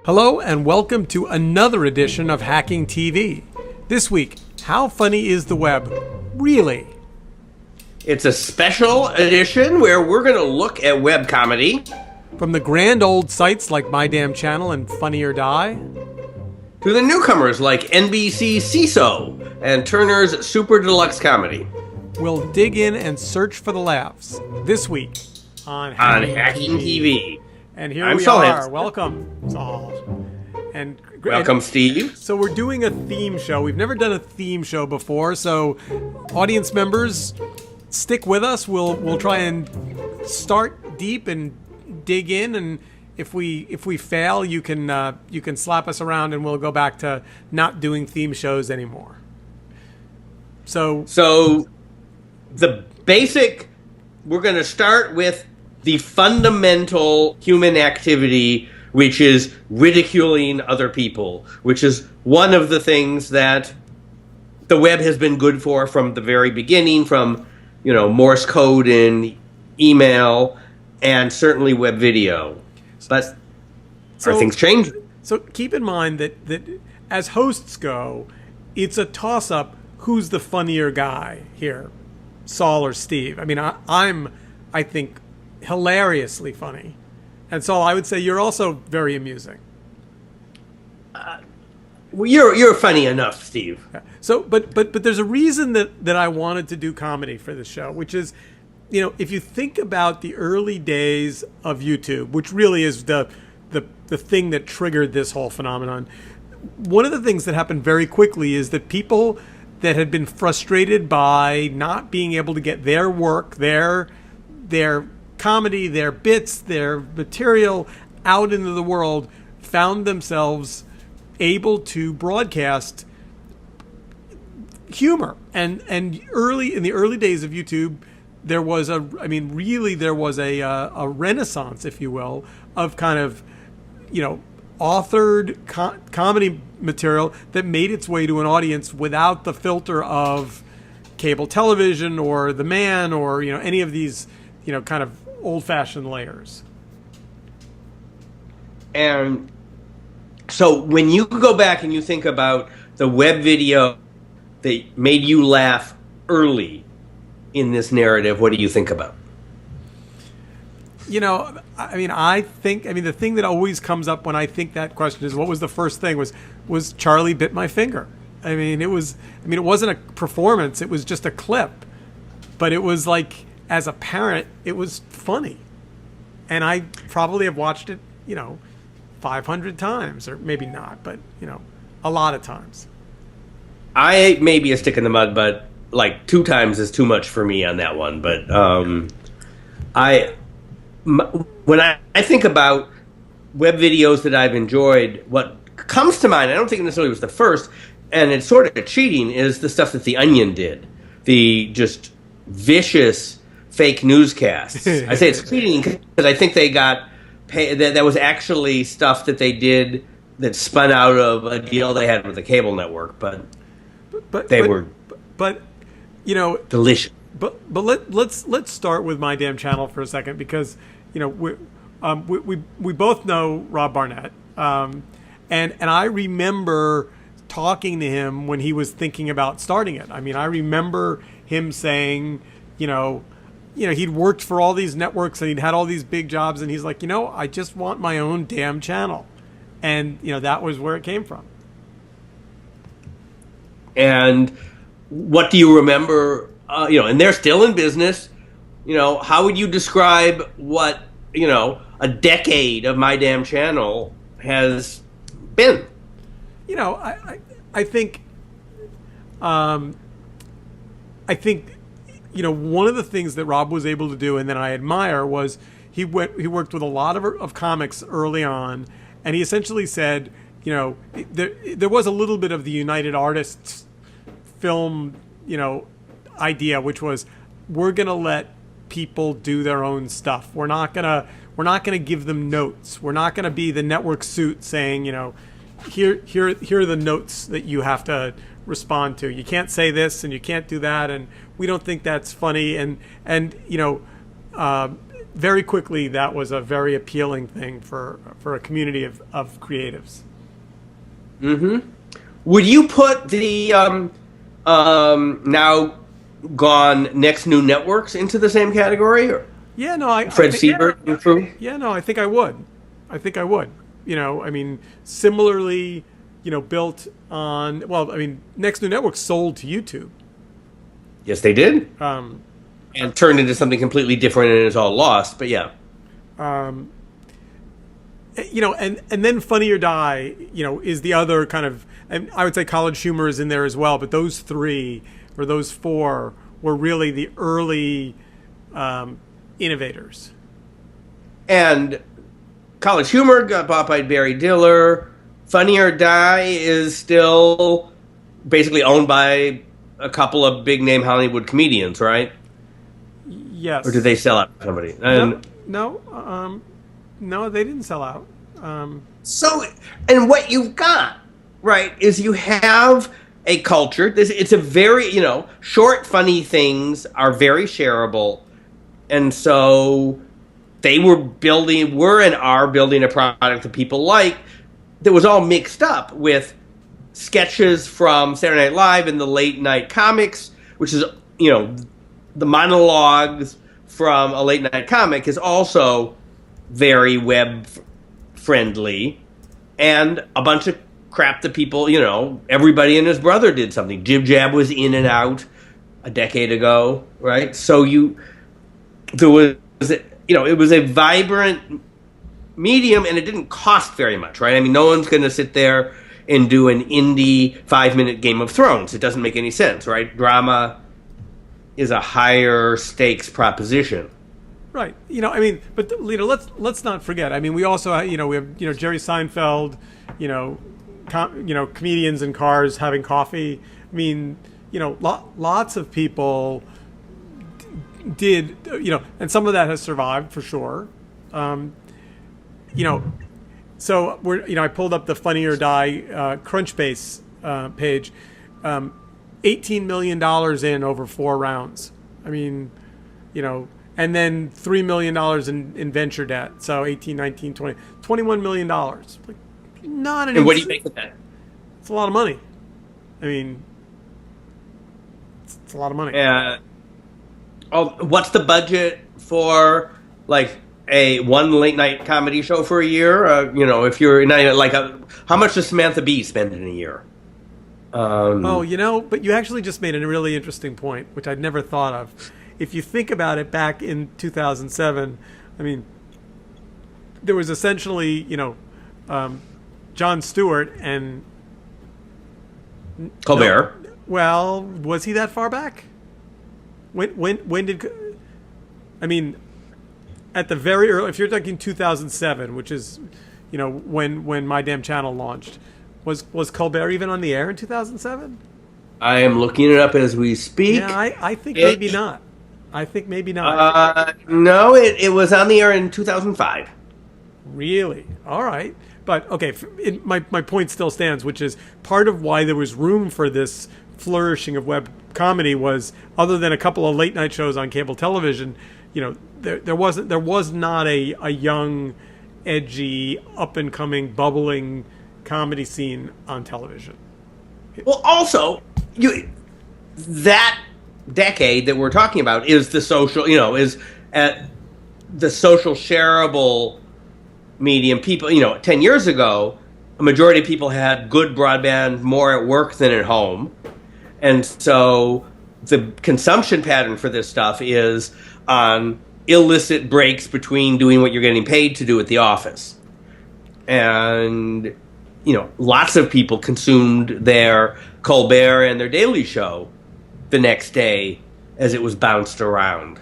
Hello and welcome to another edition of Hacking TV. This week, how funny is the web? Really? It's a special edition where we're going to look at web comedy. From the grand old sites like My Damn Channel and Funny or Die, To the newcomers like NBC's SeeSo and Turner's Super Deluxe Comedy. we'll dig in and search for the laughs. This week on Hacking TV. And here I'm we Saul are. Hanson. Welcome, Saul. Welcome, Steve. So we're doing a theme show. We've never done a theme show before, so audience members, stick with us. We'll try and start deep and dig in, and if we fail, you can slap us around, and we'll go back to not doing theme shows anymore. So the basic, we're going to start with the fundamental human activity, which is ridiculing other people, which is one of the things that the web has been good for from the very beginning, from, Morse code and email, and certainly web video. But are things changing? So keep in mind that as hosts go, it's a toss-up who's the funnier guy here, Saul or Steve. I mean, I think, hilariously funny. And Saul, I would say you're also very amusing. Well, you're funny enough, Steve. Yeah. So, but there's a reason that I wanted to do comedy for the show, which is, if you think about the early days of YouTube, which really is the thing that triggered this whole phenomenon, one of the things that happened very quickly is that people that had been frustrated by not being able to get their work, their comedy, their bits, their material out into the world, found themselves able to broadcast humor. And in the early days of YouTube, there was a renaissance, if you will, of kind of, authored comedy material that made its way to an audience without the filter of cable television or The Man or, any of these, kind of old-fashioned layers. And so when you go back and you think about the web video that made you laugh early in this narrative, what do you think about? The thing that always comes up when I think that question is, what was the first thing? Was Charlie Bit My Finger. It wasn't a performance, it was just a clip. But it was like, as a parent, it was funny. And I probably have watched it, 500 times, or maybe not, but, a lot of times. I may be a stick in the mud, but like 2 times is too much for me on that one. But when I think about web videos that I've enjoyed, what comes to mind, I don't think it necessarily was the first, and it's sort of cheating, is the stuff that The Onion did. The just vicious fake newscasts. I say it's cheating because I think they got paid. That was actually stuff that they did that spun out of a deal they had with the cable network, but they were delicious. But let's start with My Damn Channel for a second, because we both know Rob Barnett, and I remember talking to him when he was thinking about starting it. I remember him saying, he'd worked for all these networks and he'd had all these big jobs, and he's like, I just want my own damn channel, and that was where it came from. And what do you remember? And they're still in business. How would you describe what, a decade of My Damn Channel has been? I think one of the things that Rob was able to do, and then I admire, was he worked with a lot of comics early on, and he essentially said, there was a little bit of the United Artists film, idea, which was, we're going to let people do their own stuff. We're not going to give them notes. We're not going to be the network suit saying, here are the notes that you have to respond to. You can't say this and you can't do that, and we don't think that's funny. And very quickly that was a very appealing thing for a community of creatives. Mm-hmm. Would you put the now gone next new networks into the same category? Or Yeah, no, Fred Siebert and crew? Yeah, no, I think I would. I mean, similarly, built on. Well, I mean, Next New Network sold to YouTube. Yes, they did. And turned into something completely different, and it's all lost. But yeah. And then Funny or Die, is the other kind of, and I would say College Humor is in there as well, but those three or those four were really the early innovators. And College Humor got bought by Barry Diller. Funny or Die is still basically owned by a couple of big name Hollywood comedians, right? Yes. Or did they sell out to somebody? No, they didn't sell out. So, and what you've got, right, is you have a culture. It's a very, short, funny things are very shareable. And so they were and are building a product that people like that was all mixed up with sketches from Saturday Night Live and the late night comics, which is, the monologues from a late night comic is also very web friendly, and a bunch of crap that people, everybody and his brother did something. Jib Jab was in and out a decade ago, right? So it was a vibrant medium, and it didn't cost very much, right? I mean, no one's going to sit there and do an indie 5-minute Game of Thrones. It doesn't make any sense, right? Drama is a higher stakes proposition. Right. But let's not forget. I mean, we also we have Jerry Seinfeld, comedians in cars having coffee. I mean, lots of people did, and some of that has survived for sure. So I pulled up the Funny or Die Crunchbase page. $18 million in over 4 rounds. I mean, and then $3 million in venture debt. So 18, 19, 20, $21 million. Like, not an. And what do you make of that? It's a lot of money. I mean, it's a lot of money. Yeah. What's the budget for like one late night comedy show for a year? If you're how much does Samantha Bee spend in a year? But you actually just made a really interesting point, which I'd never thought of. If you think about it, back in 2007, I mean, there was essentially, Jon Stewart and Colbert. No, well, was he that far back? When did? I mean, at the very early. If you're talking 2007, which is, when My Damn Channel launched. Was Colbert even on the air in 2007? I am looking it up as we speak. Yeah, I think maybe not. No, it was on the air in 2005. Really? All right. But, okay, my point still stands, which is part of why there was room for this flourishing of web comedy was, other than a couple of late night shows on cable television, there was not a young, edgy, up-and-coming, bubbling comedy scene on television. Well, also, that decade that we're talking about is the social, is at the social shareable medium. People, 10 years ago, a majority of people had good broadband more at work than at home. And so the consumption pattern for this stuff is on illicit breaks between doing what you're getting paid to do at the office. And lots of people consumed their Colbert and their Daily Show the next day as it was bounced around.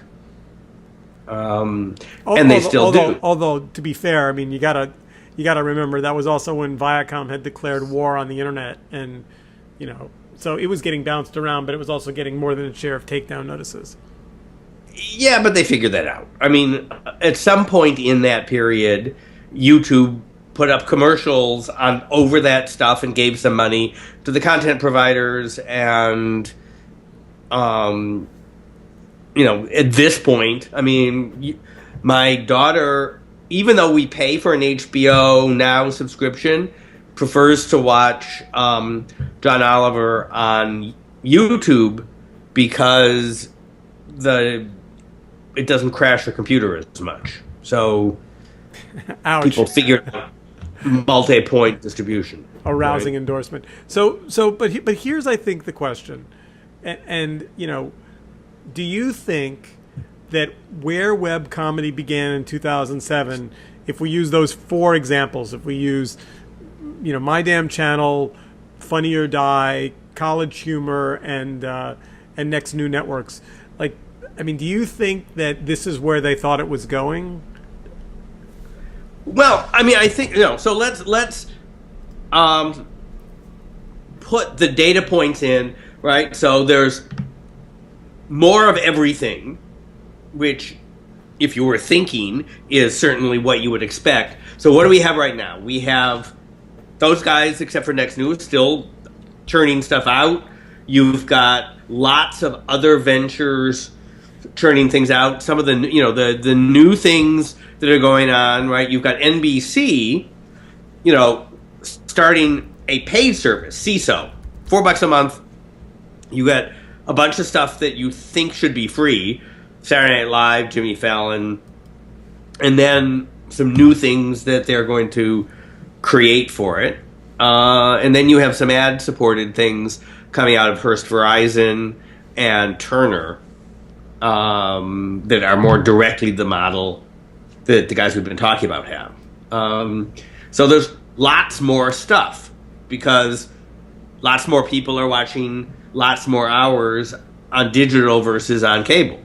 And they still do. Although, to be fair, I mean, you gotta remember that was also when Viacom had declared war on the internet, and so it was getting bounced around, but it was also getting more than its share of takedown notices. Yeah, but they figured that out. I mean, at some point in that period, YouTube put up commercials over that stuff and gave some money to the content providers, and at this point, I mean, My daughter, even though we pay for an HBO Now subscription, prefers to watch John Oliver on YouTube because it doesn't crash her computer as much. So Ouch. people figure out multi-point distribution. A rousing endorsement. But here's, I think, the question. And do you think that where web comedy began in 2007, if we use those 4 examples, if we use, My Damn Channel, Funny or Die, College Humor, and Next New Networks, do you think that this is where they thought it was going? Well, I think so. Let's put the data points in, right? So there's more of everything, which, if you were thinking, is certainly what you would expect. So what do we have right now? We have those guys, except for Next News, still churning stuff out. You've got lots of other ventures churning things out. Some of the the new things that are going on, right? You've got NBC, starting a paid service, SeeSo, $4 a month. You got a bunch of stuff that you think should be free, Saturday Night Live, Jimmy Fallon, and then some new things that they're going to create for it. And then you have some ad-supported things coming out of Hearst Verizon and Turner that are more directly the model that the guys we've been talking about have. So there's lots more stuff because lots more people are watching lots more hours on digital versus on cable.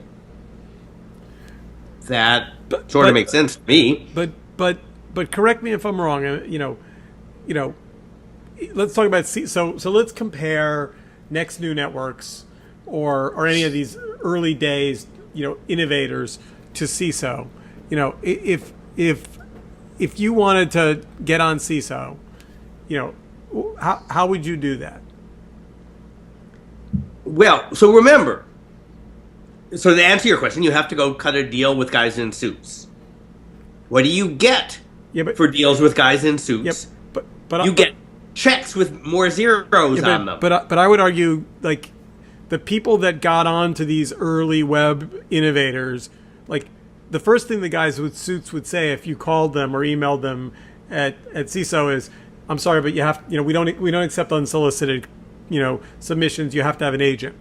That sort of makes sense to me. But correct me if I'm wrong. Let's talk about so let's compare Next New Networks or any of these early days innovators to SeeSo. If you wanted to get on SeeSo, how would you do that? Well, so remember, to answer your question, you have to go cut a deal with guys in suits. What do you get for deals with guys in suits? But you get checks with more zeros on them. But I would argue, the people that got on to these early web innovators, the first thing the guys with suits would say if you called them or emailed them at SeeSo is, "I'm sorry, but you have we don't accept unsolicited submissions. You have to have an agent."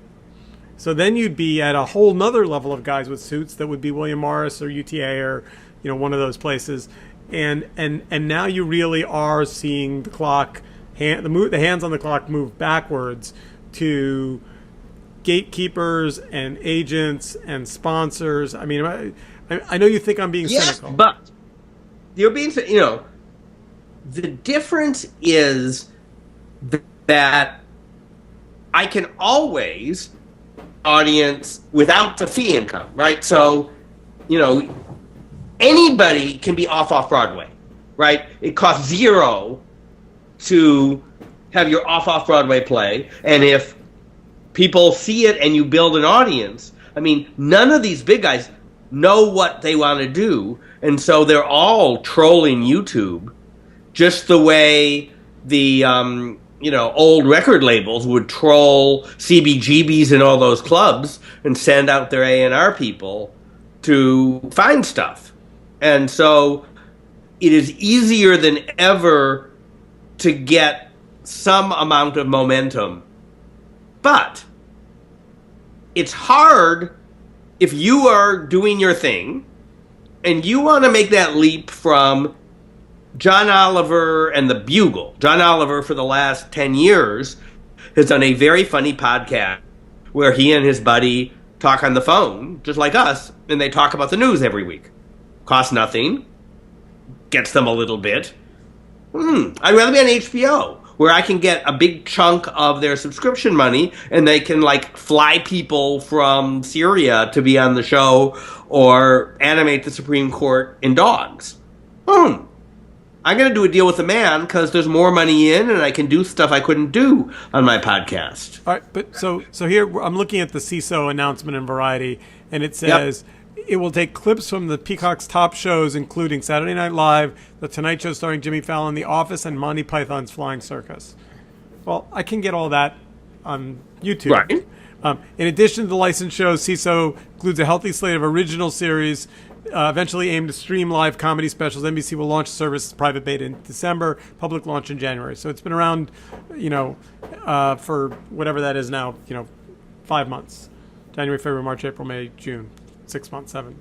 So then you'd be at a whole nother level of guys with suits that would be William Morris or UTA or one of those places, and now you really are seeing the clock, the hands on the clock move backwards to gatekeepers and agents and sponsors. I know you think I'm being cynical, but you're being the difference is that I can always audience without the fee income, right? So, anybody can be off Broadway, right? It costs $0 to have your off Broadway play, and if people see it and you build an audience, none of these big guys know what they want to do, and so they're all trolling YouTube, just the way the old record labels would troll CBGBs and all those clubs and send out their A&R people to find stuff. And so it is easier than ever to get some amount of momentum. But it's hard if you are doing your thing and you want to make that leap from John Oliver and the Bugle. John Oliver, for the last 10 years, has done a very funny podcast where he and his buddy talk on the phone, just like us, and they talk about the news every week. Costs nothing. Gets them a little bit. I'd rather be on HBO, where I can get a big chunk of their subscription money, and they can, fly people from Syria to be on the show or animate the Supreme Court in dogs. I'm going to do a deal with the man because there's more money in and I can do stuff I couldn't do on my podcast. All right, but so here I'm looking at the SeeSo announcement in Variety, and it says, it will take clips from the Peacock's top shows, including Saturday Night Live, The Tonight Show starring Jimmy Fallon, The Office, and Monty Python's Flying Circus. Well, I can get all that on YouTube. Right. In addition to the licensed shows, SeeSo includes a healthy slate of original series, eventually aimed to stream live comedy specials. NBC will launch the service private beta in December, public launch in January. So it's been around, for whatever that is now, 5 months. January, February, March, April, May, June. 6 months, 7.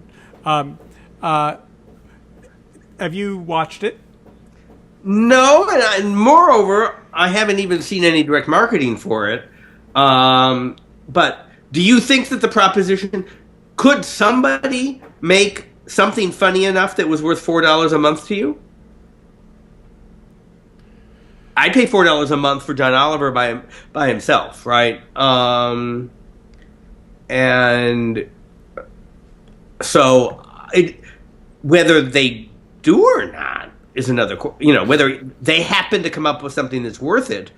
Have you watched it? No, and moreover, I haven't even seen any direct marketing for it. But do you think that the proposition, could somebody make something funny enough that was worth $4 a month to you? I'd pay $4 a month for John Oliver by himself, right? And so whether they do or not is another, whether they happen to come up with something that's worth it.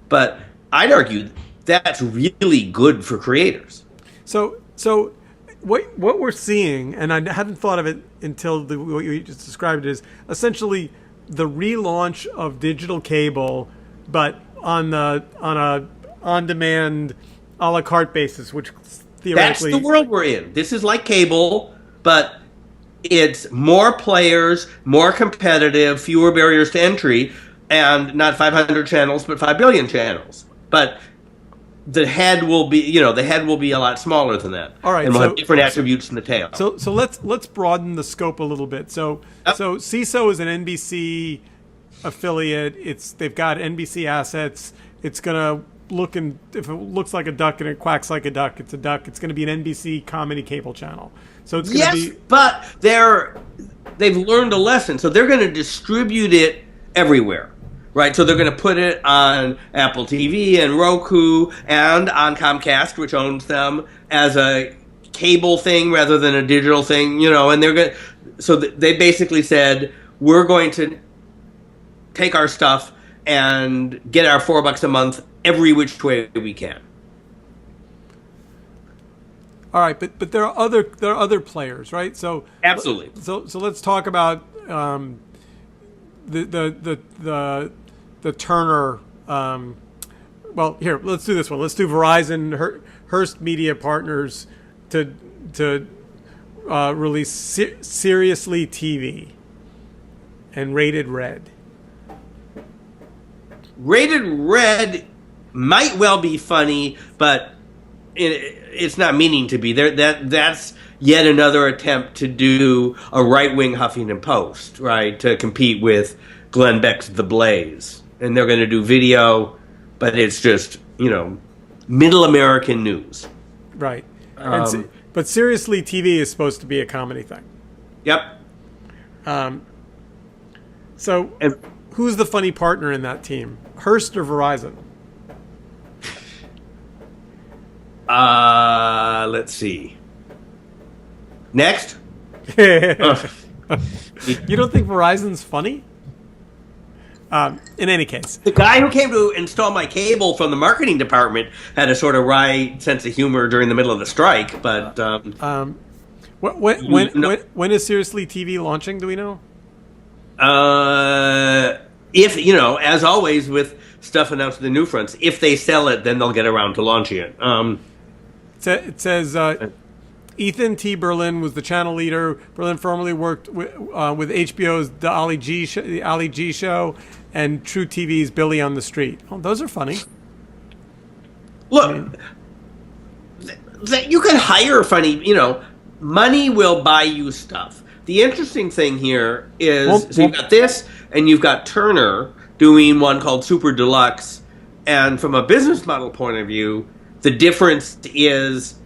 But I'd argue that's really good for creators. So what we're seeing, and I hadn't thought of it until what you just described, is essentially the relaunch of digital cable, but on a on-demand, a la carte basis, which theoretically, that's the world we're in. This is like cable, but it's more players, more competitive, fewer barriers to entry, and not 500 channels, but 5 billion channels. But the head will be, a lot smaller than that. All right, and we'll have different attributes in the tail. So let's broaden the scope a little bit. So SeeSo is an NBC affiliate. They've got NBC assets. It's gonna if it looks like a duck and it quacks like a duck, it's a duck. It's going to be an NBC comedy cable channel. So it's going to be. But they've learned a lesson, so they're going to distribute it everywhere, right? So they're going to put it on Apple TV and Roku and on Comcast, which owns them, as a cable thing rather than a digital thing, And they're going. So they basically said, we're going to take our stuff and get our $4 a month every which way we can. All right, but there are other players, right? So absolutely. So let's talk about the Turner. Well, here, let's do this one. Let's do Verizon Hearst Media Partners to release Seriously TV and Rated Red. Rated Red might well be funny, but it's not meaning to be. That's yet another attempt to do a right-wing Huffington Post, right, to compete with Glenn Beck's The Blaze. And they're going to do video, but it's just, middle American news. Right. But Seriously TV is supposed to be a comedy thing. Yep. Who's the funny partner in that team? Hearst or Verizon? Let's see. Next. You don't think Verizon's funny? In any case. The guy who came to install my cable from the marketing department had a sort of wry sense of humor during the middle of the strike, but... when is Seriously TV launching, do we know? If, as always with stuff announced in the new fronts, if they sell it, then they'll get around to launching it. It says Ethan T. Berlin was the channel leader. Berlin formerly worked with HBO's The Ali G Show and True TV's Billy on the Street. Oh, those are funny. Look, you can hire funny, money will buy you stuff. The interesting thing here is, so you've got this, and you've got Turner doing one called Super Deluxe, and from a business model point of view, the difference is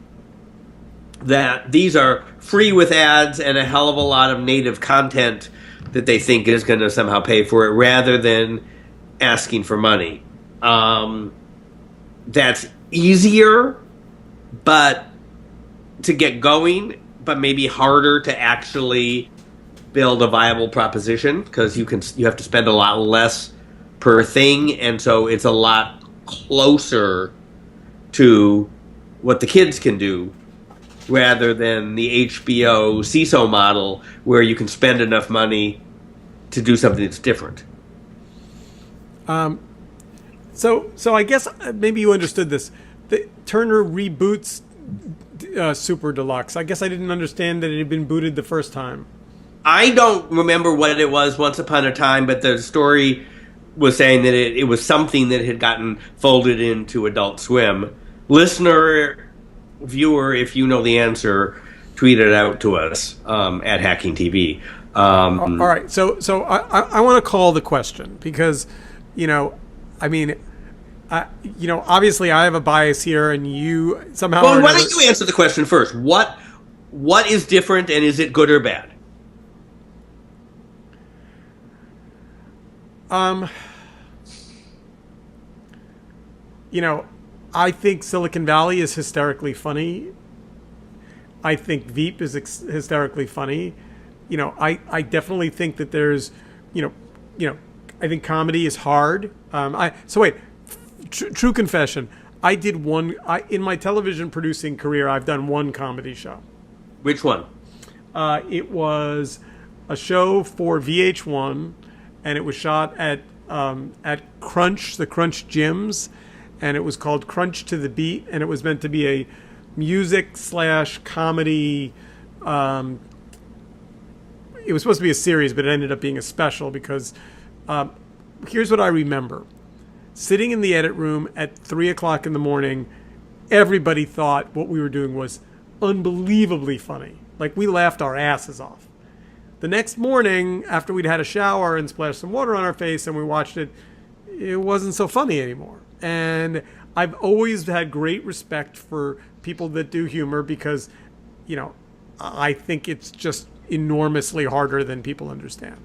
that these are free with ads and a hell of a lot of native content that they think is going to somehow pay for it, rather than asking for money. That's easier, but to get going, but maybe harder to actually build a viable proposition, because you have to spend a lot less per thing, and so it's a lot closer to what the kids can do rather than the HBO SeeSo model where you can spend enough money to do something that's different. So I guess maybe you understood this. Turner reboots Super Deluxe. I guess I didn't understand that it had been booted the first time. I don't remember what it was once upon a time, but the story was saying that it was something that had gotten folded into Adult Swim. Listener, viewer, if you know the answer, tweet it out to us at Hacking TV. All right, so I want to call the question because, obviously I have a bias here, and you somehow. Well, why don't you answer the question first? What is different, and is it good or bad? I think Silicon Valley is hysterically funny. I think Veep is hysterically funny. I definitely think that there's, I think comedy is hard. True confession. I did in my television producing career, I've done one comedy show. Which one? It was a show for VH1, and it was shot at Crunch, the Crunch Gyms, and it was called Crunch to the Beat, and it was meant to be a music/comedy. It was supposed to be a series, but it ended up being a special because here's what I remember. Sitting in the edit room at 3 o'clock in the morning, everybody thought what we were doing was unbelievably funny. Like, we laughed our asses off. The next morning, after we'd had a shower and splashed some water on our face and we watched it, it wasn't so funny anymore. And I've always had great respect for people that do humor because, I think it's just enormously harder than people understand.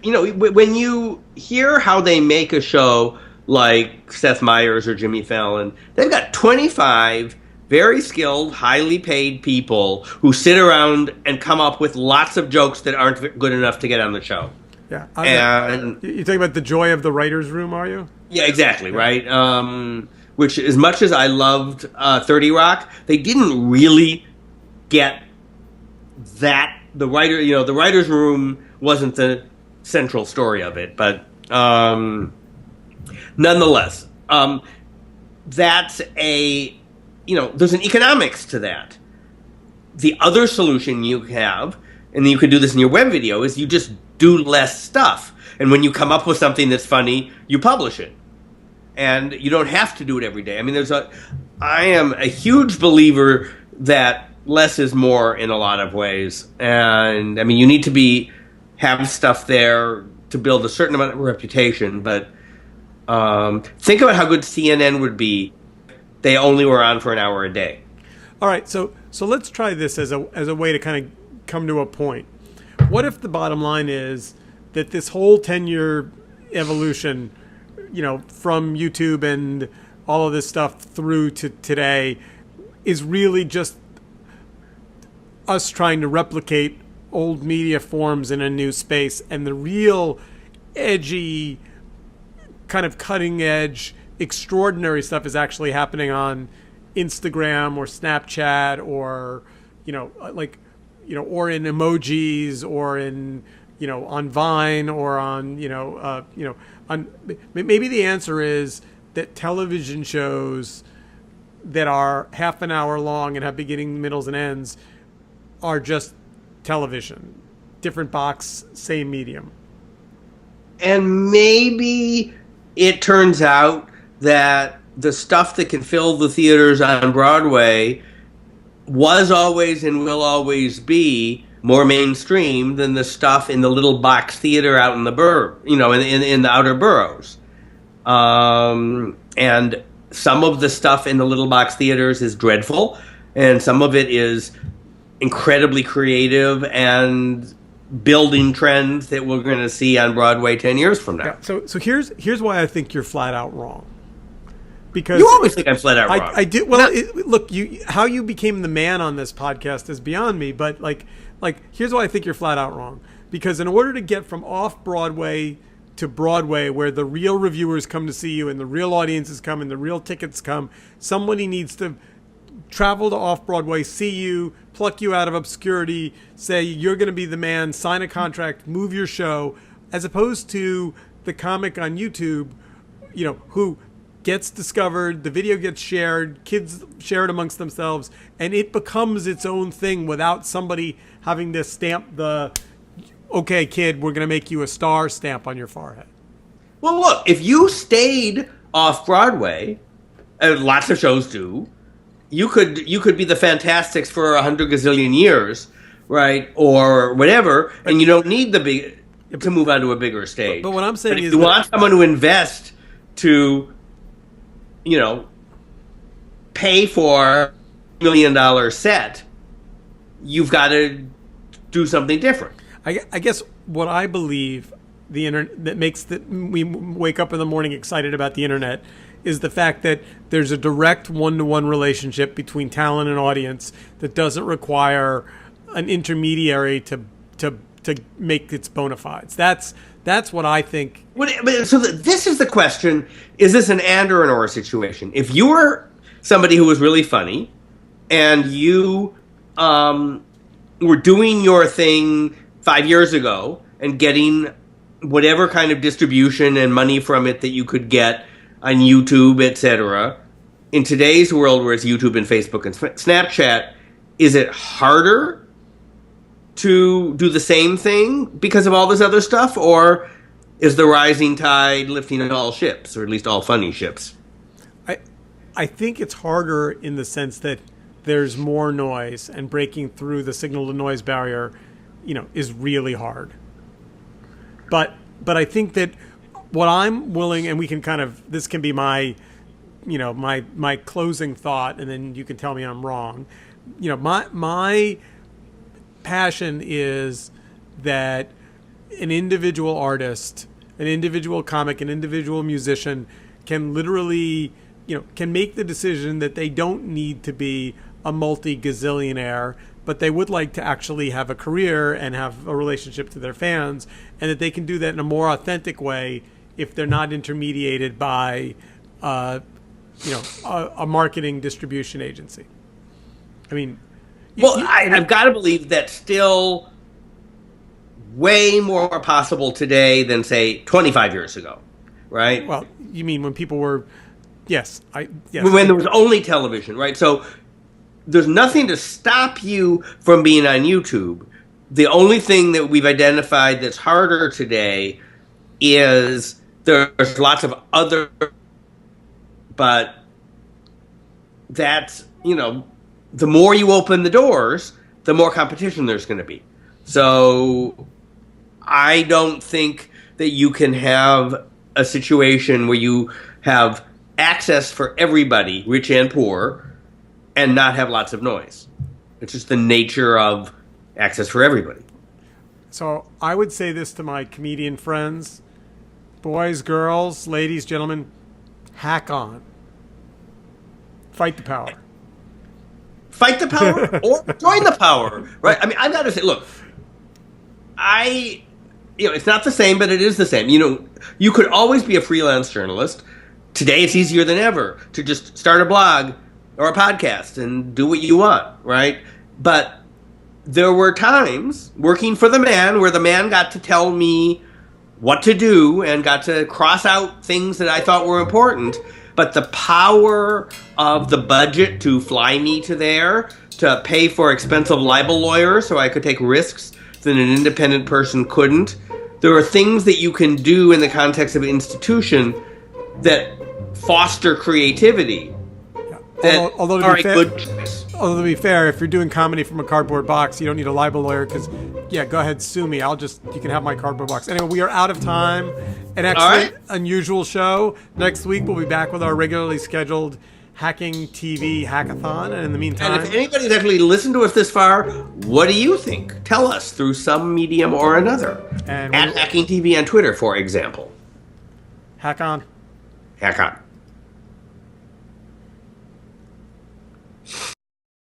When you hear how they make a show like Seth Meyers or Jimmy Fallon, they've got 25 very skilled, highly paid people who sit around and come up with lots of jokes that aren't good enough to get on the show. Yeah. You're talking about the joy of the writer's room, are you? Yeah, exactly, right? Which, as much as I loved 30 Rock, they didn't really get that. The writer's room wasn't the central story of it, but nonetheless, that's there's an economics to that. The other solution you have, and you could do this in your web video, is you just do less stuff. And when you come up with something that's funny, you publish it. And you don't have to do it every day. I am a huge believer that less is more in a lot of ways. And you need to have stuff there to build a certain amount of reputation. But think about how good CNN would be. They only were on for an hour a day. All right, so let's try this as a way to kind of come to a point. What if the bottom line is that this whole 10-year evolution, from YouTube and all of this stuff through to today, is really just us trying to replicate old media forms in a new space, and the real edgy, kind of cutting edge, extraordinary stuff is actually happening on Instagram or Snapchat or or in emojis or in on Vine or on maybe the answer is that television shows that are half an hour long and have beginning, middles, and ends are just television, different box, same medium. And maybe it turns out that the stuff that can fill the theaters on Broadway was always and will always be more mainstream than the stuff in the little box theater out in the in the outer boroughs. And some of the stuff in the little box theaters is dreadful, and some of it is incredibly creative and building trends that we're going to see on Broadway 10 years from now. Yeah, so here's why I think you're flat out wrong. Because you always think I'm flat out wrong. I do. Well, look, how you became the man on this podcast is beyond me. But like, here's why I think you're flat out wrong. Because in order to get from off Broadway to Broadway, where the real reviewers come to see you and the real audiences come and the real tickets come, somebody needs to travel to off-Broadway, see you, pluck you out of obscurity, say you're going to be the man, sign a contract, move your show, as opposed to the comic on YouTube, who gets discovered, the video gets shared, kids share it amongst themselves, and it becomes its own thing without somebody having to stamp the, okay, kid, we're going to make you a star stamp on your forehead. Well, look, if you stayed off-Broadway, lots of shows do, you could be the Fantastics for 100 gazillion years, right, or whatever, and you don't need to move on to a bigger stage. But what I'm saying is, if you want someone to invest to, pay for $1 million set, you've got to do something different. I guess what I believe the internet that makes we wake up in the morning excited about the internet is the fact that there's a direct one-to-one relationship between talent and audience that doesn't require an intermediary to make its bona fides. That's what I think. So this is the question: is this an and or an or situation? If you were somebody who was really funny, and you were doing your thing 5 years ago and getting whatever kind of distribution and money from it that you could get on YouTube, etc. In today's world, where it's YouTube and Facebook and Snapchat, is it harder to do the same thing because of all this other stuff, or is the rising tide lifting all ships, or at least all funny ships? I think it's harder in the sense that there's more noise, and breaking through the signal to noise barrier, is really hard. But I think that what I'm willing, and we can this can be my, my closing thought, and then you can tell me I'm wrong. My passion is that an individual artist, an individual comic, an individual musician can literally, can make the decision that they don't need to be a multi-gazillionaire, but they would like to actually have a career and have a relationship to their fans, and that they can do that in a more authentic way if they're not intermediated by, a marketing distribution agency. I mean, I've got to believe that's still way more possible today than, say, 25 years ago, right? Well, you mean when people were, yes. When there was only television, right? So there's nothing to stop you from being on YouTube. The only thing that we've identified that's harder today is there's lots of other, but that's, the more you open the doors, the more competition there's going to be. So I don't think that you can have a situation where you have access for everybody, rich and poor, and not have lots of noise. It's just the nature of access for everybody. So I would say this to my comedian friends: boys, girls, ladies, gentlemen, hack on. Fight the power. Fight the power or join the power, right? I mean, I've got to say, look, it's not the same, but it is the same. You could always be a freelance journalist. Today, it's easier than ever to just start a blog or a podcast and do what you want, right? But there were times working for the man where the man got to tell me what to do and got to cross out things that I thought were important. But the power of the budget to fly me to there, to pay for expensive libel lawyers so I could take risks that an independent person couldn't. There are things that you can do in the context of an institution that foster creativity. Although to be fair, if you're doing comedy from a cardboard box, you don't need a libel lawyer because, go ahead, sue me. You can have my cardboard box. Anyway, we are out of time. An excellent, unusual show. Next week, we'll be back with our regularly scheduled Hacking TV Hackathon. And in the meantime... And if anybody's actually listened to us this far, what do you think? Tell us through some medium or another. At Hacking TV on Twitter, for example. Hack on. Hack on.